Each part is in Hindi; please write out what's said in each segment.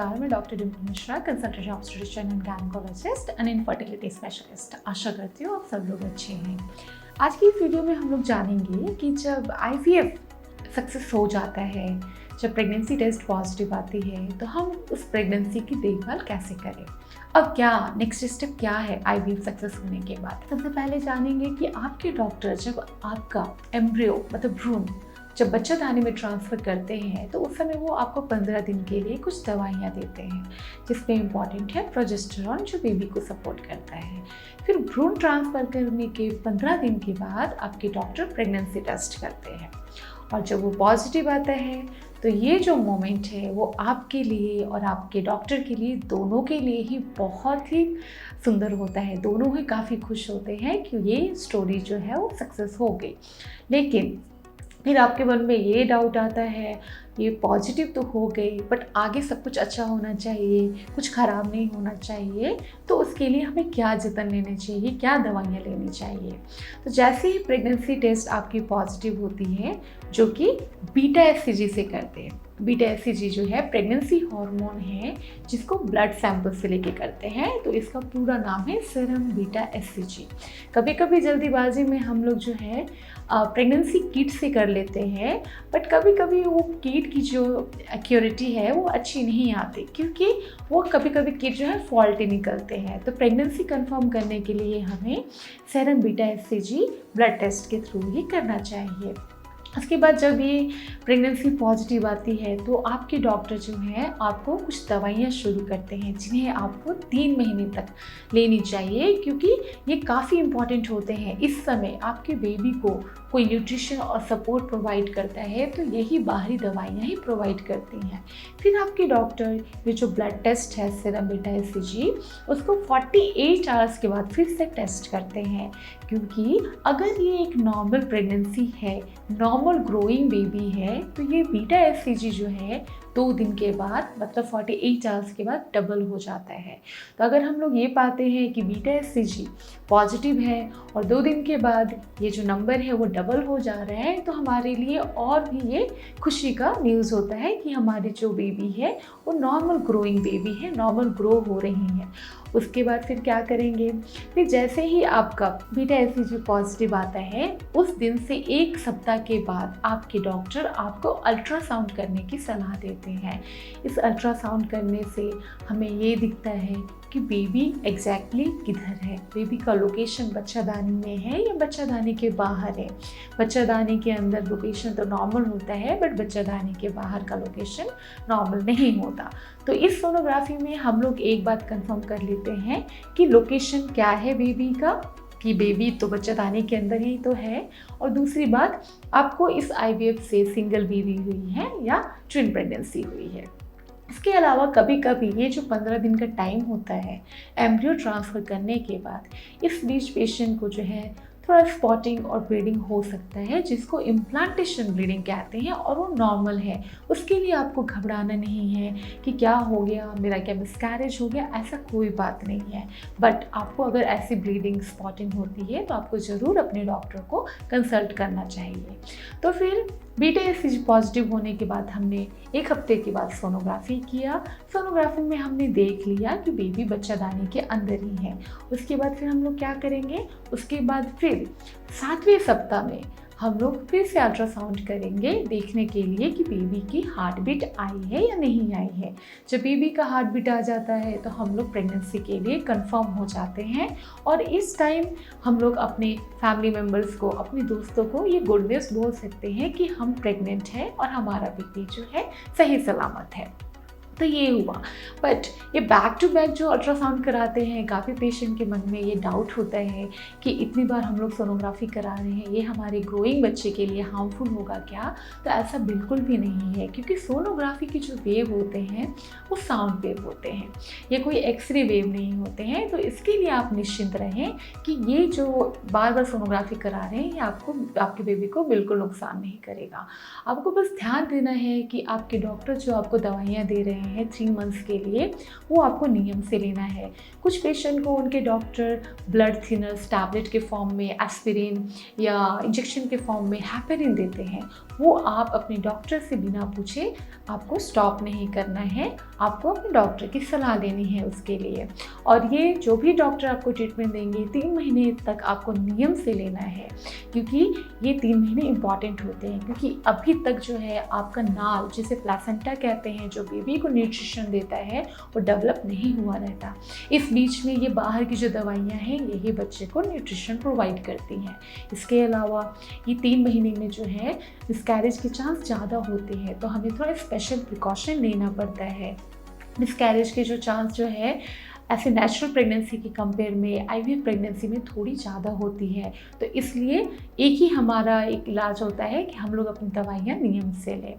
नमस्कार, मैं doctor Dimple Mishra, consultant obstetrician and gynaecologist and infertility specialist. आशा करती हूँ आप सब लोग अच्छे हैं। आज की इस वीडियो में हम लोग जानेंगे कि जब आईवीएफ सक्सेस हो जाता है, जब प्रेगनेंसी टेस्ट पॉजिटिव आती है, तो हम उस प्रेगनेंसी की देखभाल कैसे करें। अब क्या नेक्स्ट स्टेप क्या है आईवीएफ सक्सेस होने के बाद। सबसे पहले जानेंगे कि आपके डॉक्टर जब आपका एम्ब्रियो मतलब भ्रूण जब बच्चादानी में ट्रांसफ़र करते हैं तो उस समय वो आपको 15 दिन के लिए कुछ दवाइयाँ देते हैं, जिसमें इम्पॉर्टेंट है प्रोजेस्टेरॉन, जो बेबी को सपोर्ट करता है। फिर भ्रूण ट्रांसफ़र करने के 15 दिन के बाद आपके डॉक्टर प्रेगनेंसी टेस्ट करते हैं, और जब वो पॉजिटिव आता है तो ये जो मोमेंट है वो आपके लिए और आपके डॉक्टर के लिए, दोनों के लिए ही बहुत ही सुंदर होता है। दोनों ही काफ़ी खुश होते हैं कि ये स्टोरी जो है वो सक्सेस हो गई। लेकिन फिर आपके मन में ये डाउट आता है, ये पॉजिटिव तो हो गई बट आगे सब कुछ अच्छा होना चाहिए, कुछ ख़राब नहीं होना चाहिए, तो उसके लिए हमें क्या जतन लेने चाहिए, क्या दवाइयाँ लेनी चाहिए। तो जैसे ही प्रेगनेंसी टेस्ट आपकी पॉजिटिव होती है, जो कि बीटा एचसीजी से करते हैं। बीटा एचसीजी जो है प्रेगनेंसी हार्मोन है, जिसको ब्लड सैंपल से लेके करते हैं, तो इसका पूरा नाम है सीरम बीटा एचसीजी। कभी कभी जल्दीबाजी में हम लोग जो है प्रेगनेंसी किट से कर लेते हैं, बट कभी कभी वो किट की जो एक्यूरेटी है वो अच्छी नहीं आती, क्योंकि वो कभी कभी किट जो है फॉल्टी निकलते हैं। तो प्रेगनेंसी कंफर्म करने के लिए हमें serum beta HCG blood test के थ्रू ही करना चाहिए। उसके बाद जब ये प्रेगनेंसी पॉजिटिव आती है तो आपके डॉक्टर जो है आपको कुछ दवाइयाँ शुरू करते हैं, जिन्हें आपको 3 महीने तक लेनी चाहिए, क्योंकि ये काफ़ी इम्पॉर्टेंट होते हैं। इस समय आपके बेबी को कोई न्यूट्रिशन और सपोर्ट प्रोवाइड करता है, तो यही बाहरी दवाइयाँ ही प्रोवाइड करती हैं। फिर आपके डॉक्टर ये जो ब्लड टेस्ट है सीरम बीटा एचसीजी, उसको 48 आवर्स के बाद फिर से टेस्ट करते हैं, क्योंकि अगर ये एक नॉर्मल प्रेगनेंसी है, नॉर्मल ग्रोइंग बेबी है, तो ये बीटा एचसीजी जो है 2 दिन के बाद मतलब 48 आवर्स के बाद डबल हो जाता है। तो अगर हम लोग ये पाते हैं कि बीटा एचसीजी पॉजिटिव है और 2 दिन के बाद ये जो नंबर है वो डबल हो जा रहा है, तो हमारे लिए और भी ये खुशी का न्यूज़ होता है कि हमारी जो बेबी है वो नॉर्मल ग्रोइंग बेबी है, नॉर्मल ग्रो हो रही है। उसके बाद फिर क्या करेंगे, फिर जैसे ही आपका बीटा एचसीजी पॉजिटिव आता है, उस दिन से 1 सप्ताह के बाद आपके डॉक्टर आपको अल्ट्रासाउंड करने की सलाह देते हैं। इस अल्ट्रासाउंड करने से हमें ये दिखता है कि बेबी एग्जैक्टली किधर है, बेबी का लोकेशन बच्चादानी में है या बच्चादानी के बाहर है। बच्चादानी के अंदर लोकेशन तो नॉर्मल होता है, बट बच्चादानी के बाहर का लोकेशन नॉर्मल नहीं होता। तो इस सोनोग्राफी में हम लोग एक बात कंफर्म कर लेते हैं कि लोकेशन क्या है बेबी का, कि बेबी तो बच्चादानी के अंदर ही तो है, और दूसरी बात आपको इस आईवीएफ से सिंगल बेबी हुई है या ट्विन प्रेगनेंसी हुई है। इसके अलावा कभी कभी ये जो 15 दिन का टाइम होता है एम्ब्रियो ट्रांसफ़र करने के बाद, इस बीच पेशेंट को जो है थोड़ा स्पॉटिंग और ब्लीडिंग हो सकता है, जिसको इम्प्लांटेशन ब्लीडिंग कहते हैं, और वो नॉर्मल है। उसके लिए आपको घबराना नहीं है कि क्या हो गया, मेरा क्या मिसकैरेज हो गया, ऐसा कोई बात नहीं है। बट आपको अगर ऐसी ब्लीडिंग स्पॉटिंग होती है तो आपको ज़रूर अपने डॉक्टर को कंसल्ट करना चाहिए। तो फिर बीटा एचसीजी पॉजिटिव होने के बाद हमने 1 हफ्ते के बाद सोनोग्राफी किया। सोनोग्राफी में हमने देख लिया कि बेबी बच्चादानी के अंदर ही है। उसके बाद फिर हम लोग क्या करेंगे, उसके बाद फिर 7वें सप्ताह में हम लोग फिर से अल्ट्रासाउंड करेंगे, देखने के लिए कि बेबी की हार्ट बीट आई है या नहीं आई है। जब बेबी का हार्ट बीट आ जाता है तो हम लोग प्रेगनेंसी के लिए कंफर्म हो जाते हैं, और इस टाइम हम लोग अपने फैमिली मेम्बर्स को, अपने दोस्तों को ये गुड न्यूज़ बोल सकते हैं कि हम प्रेग्नेंट हैं और हमारा बेबी जो है सही सलामत है। तो ये हुआ। बट ये बैक टू बैक जो अल्ट्रासाउंड कराते हैं, काफ़ी पेशेंट के मन में ये डाउट होता है कि इतनी बार हम लोग सोनोग्राफी करा रहे हैं, ये हमारे ग्रोइंग बच्चे के लिए हार्मफुल होगा क्या। तो ऐसा बिल्कुल भी नहीं है, क्योंकि सोनोग्राफी के जो वेव होते हैं वो साउंड वेव होते हैं, ये कोई एक्सरे वेव नहीं होते हैं। तो इसके लिए आप निश्चिंत रहें कि ये जो बार बार सोनोग्राफी करा रहे हैं ये आपको, आपके बेबी को बिल्कुल नुकसान नहीं करेगा। आपको बस ध्यान देना है कि आपके डॉक्टर जो आपको दवाइयाँ दे रहे हैं 3 मंथ्स के लिए, वो आपको नियम से लेना है। कुछ पेशेंट को उनके डॉक्टर ब्लड थिनर्स टैबलेट के फॉर्म में, एस्पिरिन या इंजेक्शन के फॉर्म में हेपेरिन देते हैं, वो आप अपने डॉक्टर से बिना पूछे आपको स्टॉप नहीं करना है, आपको अपने डॉक्टर की सलाह लेनी है उसके लिए। और ये जो भी डॉक्टर आपको ट्रीटमेंट देंगे 3 महीने तक आपको नियम से लेना है, क्योंकि ये 3 महीने इंपॉर्टेंट होते हैं, क्योंकि अभी तक जो है आपका नाल, जिसे प्लेसेंटा कहते हैं, जो बेबी को न्यूट्रिशन देता है, वो डेवलप नहीं हुआ रहता। इस बीच में ये बाहर की जो दवाइयाँ हैं यही बच्चे को न्यूट्रिशन प्रोवाइड करती हैं। इसके अलावा ये 3 महीने में जो है मिसकैरेज के चांस ज़्यादा होते हैं, तो हमें थोड़ा स्पेशल प्रिकॉशन लेना पड़ता है। मिसकैरेज के जो चांस जो है ऐसे नेचुरल प्रेगनेंसी की कंपेयर में आईवीएफ प्रेगनेंसी में थोड़ी ज़्यादा होती है, तो इसलिए एक ही हमारा एक इलाज होता है कि हम लोग अपनी दवाइयाँ नियम से लें।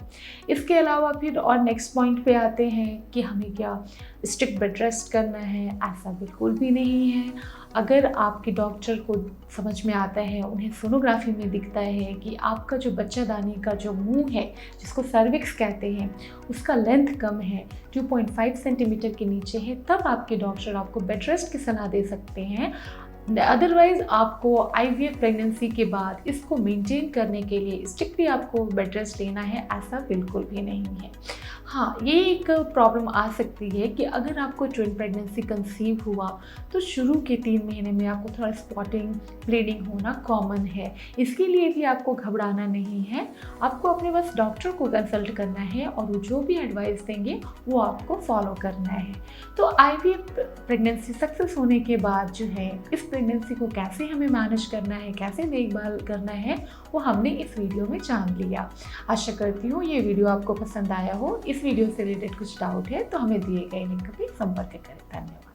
इसके अलावा फिर और नेक्स्ट पॉइंट पे आते हैं कि हमें क्या स्ट्रिक्ट बेड रेस्ट करना है, ऐसा बिल्कुल भी नहीं है। अगर आपके डॉक्टर को समझ में आता है, उन्हें सोनोग्राफी में दिखता है कि आपका जो बच्चादानी का जो मुंह है, जिसको सर्विक्स कहते हैं, उसका लेंथ कम है, 2.5 सेंटीमीटर के नीचे है, तब आपके डॉक्टर आपको बेड रेस्ट की सलाह दे सकते हैं। अदरवाइज़ आपको आईवीएफ प्रेगनेंसी के बाद इसको मेंटेन करने के लिए स्ट्रिक्टली आपको बेड रेस्ट लेना है, ऐसा बिल्कुल भी नहीं है। हाँ, ये एक प्रॉब्लम आ सकती है कि अगर आपको ट्विन प्रेगनेंसी कंसीव हुआ तो शुरू के 3 महीने में आपको थोड़ा स्पॉटिंग, ब्लीडिंग होना कॉमन है। इसके लिए भी आपको घबराना नहीं है, आपको अपने बस डॉक्टर को कंसल्ट करना है और वो जो भी एडवाइस देंगे वो आपको फॉलो करना है। तो आईवीएफ प्रेगनेंसी सक्सेस होने के बाद जो है इस प्रेगनेंसी को कैसे हमें मैनेज करना है, कैसे देखभाल करना है, वो हमने इस वीडियो में जान लिया। आशा करती हूँ ये वीडियो आपको पसंद आया हो। इस वीडियो से रिलेटेड कुछ डाउट है तो हमें दिए गए लिंक पे संपर्क करें। धन्यवाद।